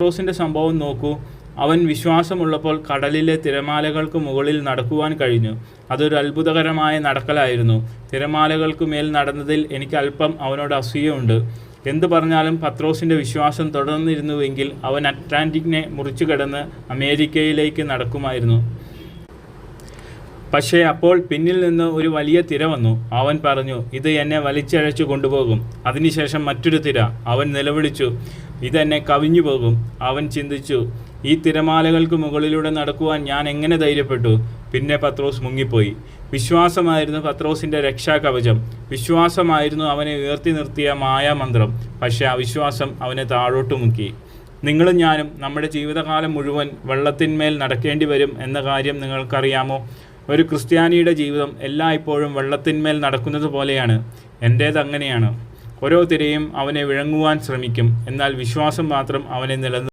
പത്രോസിൻ്റെ സംഭവം നോക്കൂ. അവൻ വിശ്വാസമുള്ളപ്പോൾ കടലിലെ തിരമാലകൾക്ക് മുകളിൽ നടക്കുവാൻ കഴിഞ്ഞു. അതൊരു അത്ഭുതകരമായ നടക്കലായിരുന്നു. തിരമാലകൾക്ക് മേൽ നടന്നതിൽ എനിക്ക് അല്പം അവനോട് അസൂയയുണ്ട്. എന്തു പറഞ്ഞാലും പത്രോസിൻ്റെ വിശ്വാസം തുടർന്നിരുന്നുവെങ്കിൽ അവൻ അറ്റ്ലാന്റിക്കിനെ മുറിച്ചു കടന്ന് അമേരിക്കയിലേക്ക് നടക്കുമായിരുന്നു. പക്ഷേ അപ്പോൾ പിന്നിൽ നിന്ന് ഒരു വലിയ തിര വന്നു. അവൻ പറഞ്ഞു, ഇത് എന്നെ വലിച്ചഴച്ചു കൊണ്ടുപോകും. അതിനുശേഷം മറ്റൊരു തിര. അവൻ നിലവിളിച്ചു, ഇതെന്നെ കവിഞ്ഞു പോകും. അവൻ ചിന്തിച്ചു, ഈ തിരമാലകൾക്ക് മുകളിലൂടെ നടക്കുവാൻ ഞാൻ എങ്ങനെ ധൈര്യപ്പെട്ടു? പിന്നെ പത്രോസ് മുങ്ങിപ്പോയി. വിശ്വാസമായിരുന്നു പത്രോസിൻ്റെ രക്ഷാകവചം. വിശ്വാസമായിരുന്നു അവനെ ഉയർത്തി നിർത്തിയ മായാമന്ത്രം. പക്ഷേ അവിശ്വാസം അവനെ താഴോട്ട് മുക്കി. നിങ്ങളും ഞാനും നമ്മുടെ ജീവിതകാലം മുഴുവൻ വെള്ളത്തിന്മേൽ നടക്കേണ്ടി വരും എന്ന കാര്യം നിങ്ങൾക്കറിയാമോ? ഒരു ക്രിസ്ത്യാനിയുടെ ജീവിതം എല്ലായ്പ്പോഴും വെള്ളത്തിന്മേൽ നടക്കുന്നത് പോലെയാണ്. എൻ്റേതങ്ങനെയാണ്. ഓരോ തിരയും അവനെ വിഴുങ്ങുവാൻ ശ്രമിക്കും, എന്നാൽ വിശ്വാസം മാത്രം അവനെ നിലനിർത്തും.